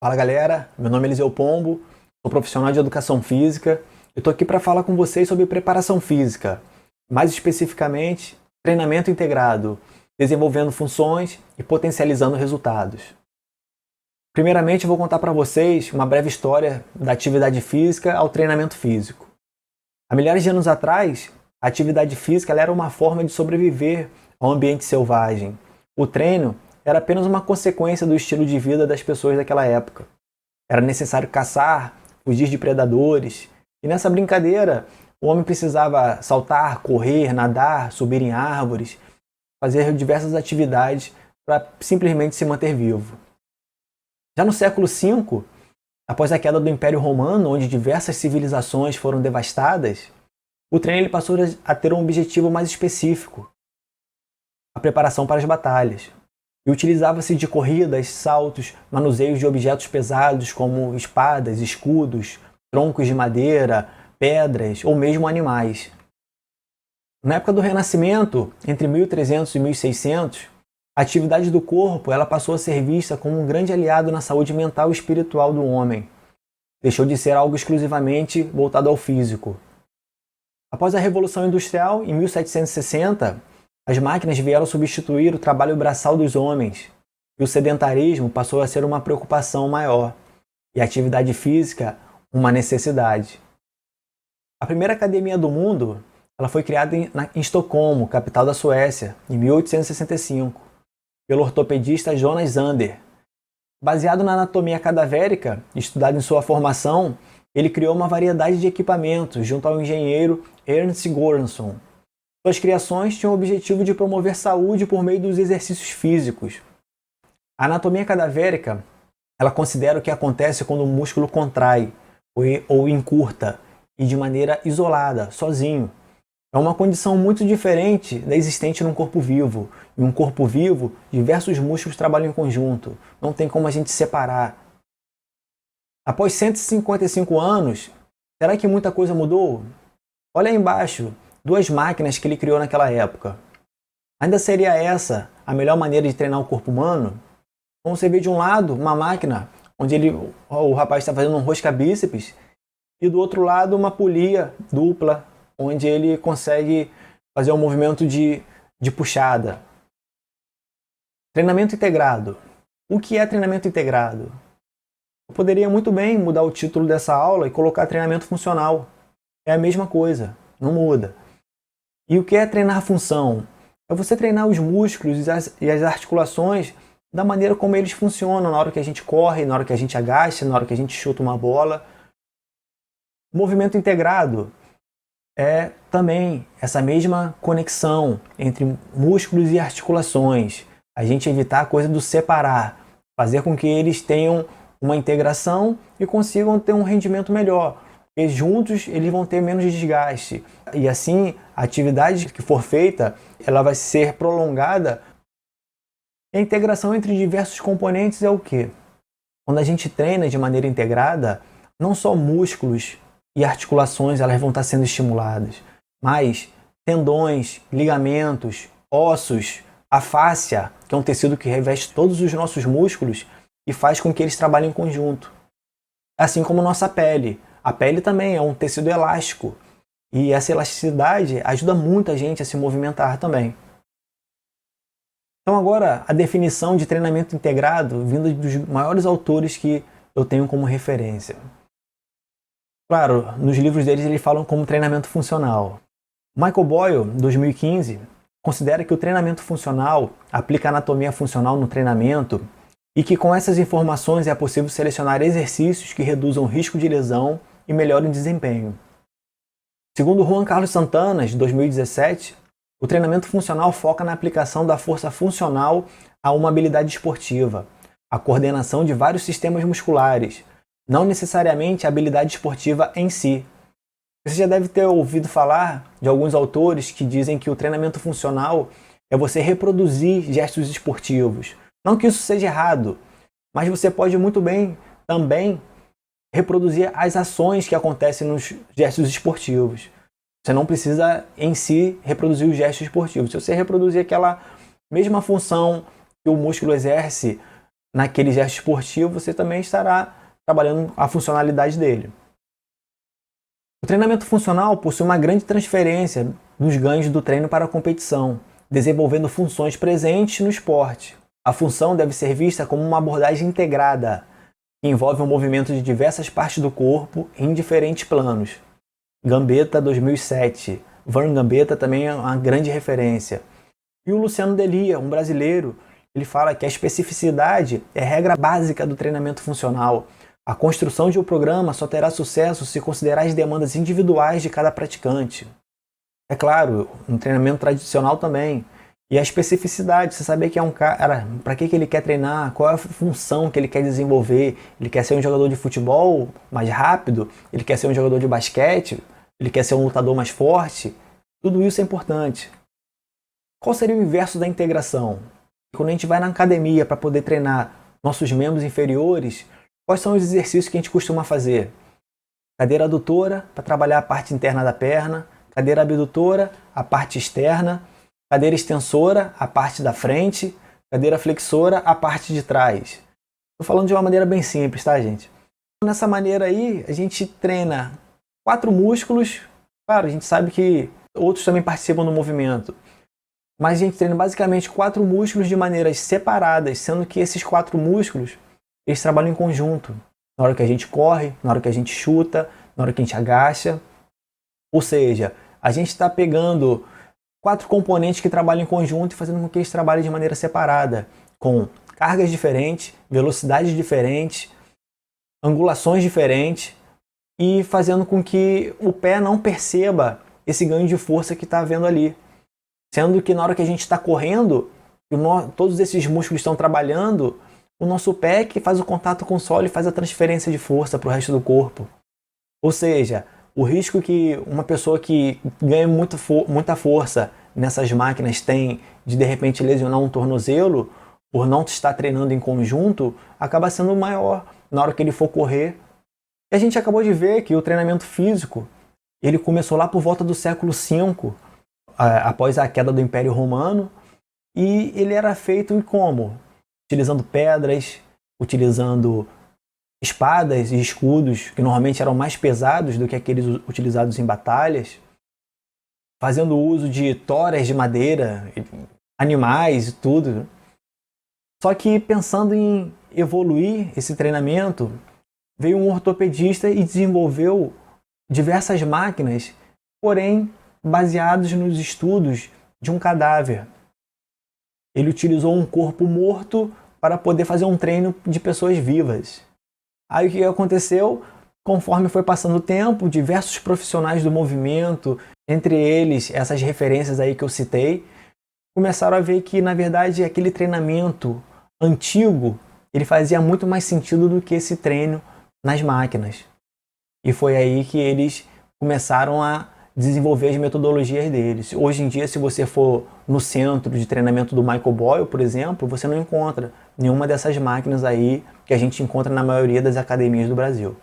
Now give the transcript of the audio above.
Fala galera, meu nome é Eliseu Pombo, sou profissional de educação física. Eu estou aqui para falar com vocês sobre preparação física, mais especificamente treinamento integrado, desenvolvendo funções e potencializando resultados. Primeiramente eu vou contar para vocês uma breve história da atividade física ao treinamento físico. Há milhares de anos atrás, a atividade física era uma forma de sobreviver ao ambiente selvagem. O treino era apenas uma consequência do estilo de vida das pessoas daquela época. Era necessário caçar, fugir de predadores, e nessa brincadeira o homem precisava saltar, correr, nadar, subir em árvores, fazer diversas atividades para simplesmente se manter vivo. Já no século V, após a queda do Império Romano, onde diversas civilizações foram devastadas, o treino ele passou a ter um objetivo mais específico: a preparação para as batalhas. E utilizava-se de corridas, saltos, manuseios de objetos pesados como espadas, escudos, troncos de madeira, pedras ou mesmo animais. Na época do Renascimento, entre 1300 e 1600, a atividade do corpo ela passou a ser vista como um grande aliado na saúde mental e espiritual do homem. Deixou de ser algo exclusivamente voltado ao físico. Após a Revolução Industrial, em 1760, as máquinas vieram substituir o trabalho braçal dos homens, e o sedentarismo passou a ser uma preocupação maior, e a atividade física uma necessidade. A primeira academia do mundo ela foi criada em Estocolmo, capital da Suécia, em 1865, pelo ortopedista Jonas Zander. Baseado na anatomia cadavérica, estudada em sua formação, ele criou uma variedade de equipamentos junto ao engenheiro Ernst Göransson. Suas criações tinham o objetivo de promover saúde por meio dos exercícios físicos. A anatomia cadavérica ela considera o que acontece quando o músculo contrai ou encurta e de maneira isolada, sozinho. É uma condição muito diferente da existente num corpo vivo. Em um corpo vivo, diversos músculos trabalham em conjunto. Não tem como a gente separar. Após 155 anos, será que muita coisa mudou? Olha aí embaixo. 2 máquinas que ele criou naquela época. Ainda seria essa a melhor maneira de treinar o corpo humano? Então você vê de um lado uma máquina onde o rapaz está fazendo um rosca-bíceps e do outro lado uma polia dupla onde ele consegue fazer um movimento de puxada. Treinamento integrado. O que é treinamento integrado? Eu poderia muito bem mudar o título dessa aula e colocar treinamento funcional. É a mesma coisa, não muda. E o que é treinar função? É você treinar os músculos e as articulações da maneira como eles funcionam na hora que a gente corre, na hora que a gente agacha, na hora que a gente chuta uma bola. Movimento integrado é também essa mesma conexão entre músculos e articulações. A gente evitar a coisa do separar, fazer com que eles tenham uma integração e consigam ter um rendimento melhor. E juntos eles vão ter menos desgaste. E assim, a atividade que for feita, ela vai ser prolongada. E a integração entre diversos componentes é o quê? Quando a gente treina de maneira integrada, não só músculos e articulações elas vão estar sendo estimuladas, mas tendões, ligamentos, ossos, a fáscia, que é um tecido que reveste todos os nossos músculos e faz com que eles trabalhem em conjunto. Assim como nossa pele. A pele também é um tecido elástico e essa elasticidade ajuda muito a gente a se movimentar também. Então agora a definição de treinamento integrado vindo dos maiores autores que eu tenho como referência. Claro, nos livros deles eles falam como treinamento funcional. Michael Boyle, 2015, considera que o treinamento funcional aplica a anatomia funcional no treinamento e que com essas informações é possível selecionar exercícios que reduzam o risco de lesão e melhorem o desempenho. Segundo Juan Carlos Santana, de 2017, o treinamento funcional foca na aplicação da força funcional a uma habilidade esportiva, a coordenação de vários sistemas musculares, não necessariamente a habilidade esportiva em si. Você já deve ter ouvido falar de alguns autores que dizem que o treinamento funcional é você reproduzir gestos esportivos. Não que isso seja errado, mas você pode muito bem também reproduzir as ações que acontecem nos gestos esportivos. Você não precisa em si reproduzir os gestos esportivos. Se você reproduzir aquela mesma função que o músculo exerce naquele gesto esportivo, você também estará trabalhando a funcionalidade dele. O treinamento funcional possui uma grande transferência dos ganhos do treino para a competição, desenvolvendo funções presentes no esporte. A função deve ser vista como uma abordagem integrada, que envolve o movimento de diversas partes do corpo em diferentes planos. Gambetta, 2007. Vern Gambetta também é uma grande referência. E o Luciano Delia, um brasileiro, ele fala que a especificidade é regra básica do treinamento funcional. A construção de um programa só terá sucesso se considerar as demandas individuais de cada praticante. É claro, um treinamento tradicional também. E a especificidade, você saber que é um cara, para que ele quer treinar, qual é a função que ele quer desenvolver. Ele quer ser um jogador de futebol mais rápido, ele quer ser um jogador de basquete, ele quer ser um lutador mais forte. Tudo isso é importante. Qual seria o inverso da integração? Quando a gente vai na academia para poder treinar nossos membros inferiores, quais são os exercícios que a gente costuma fazer? Cadeira adutora, para trabalhar a parte interna da perna. Cadeira abdutora, a parte externa. Cadeira extensora, a parte da frente. Cadeira flexora, a parte de trás. Estou falando de uma maneira bem simples, tá, gente? Nessa maneira aí, a gente treina 4 músculos. Claro, a gente sabe que outros também participam do movimento. Mas a gente treina basicamente 4 músculos de maneiras separadas, sendo que esses 4 músculos, eles trabalham em conjunto. Na hora que a gente corre, na hora que a gente chuta, na hora que a gente agacha. Ou seja, a gente está pegando 4 componentes que trabalham em conjunto e fazendo com que eles trabalhem de maneira separada, com cargas diferentes, velocidades diferentes, angulações diferentes e fazendo com que o pé não perceba esse ganho de força que está havendo ali. Sendo que na hora que a gente está correndo, todos esses músculos estão trabalhando, o nosso pé que faz o contato com o solo e faz a transferência de força para o resto do corpo. Ou seja, o risco que uma pessoa que ganha muita força nessas máquinas tem de repente lesionar um tornozelo, por não estar treinando em conjunto, acaba sendo maior na hora que ele for correr. E a gente acabou de ver que o treinamento físico, ele começou lá por volta do século V, após a queda do Império Romano, e ele era feito como? Utilizando pedras, utilizando espadas e escudos, que normalmente eram mais pesados do que aqueles utilizados em batalhas, fazendo uso de toras de madeira, animais e tudo. Só que pensando em evoluir esse treinamento, veio um ortopedista e desenvolveu diversas máquinas, porém baseados nos estudos de um cadáver. Ele utilizou um corpo morto para poder fazer um treino de pessoas vivas. Aí o que aconteceu? Conforme foi passando o tempo, diversos profissionais do movimento, entre eles essas referências aí que eu citei, começaram a ver que, na verdade, aquele treinamento antigo, ele fazia muito mais sentido do que esse treino nas máquinas. E foi aí que eles começaram a desenvolver as metodologias deles. Hoje em dia, se você for no centro de treinamento do Michael Boyle, por exemplo, você não encontra nenhuma dessas máquinas aí que a gente encontra na maioria das academias do Brasil.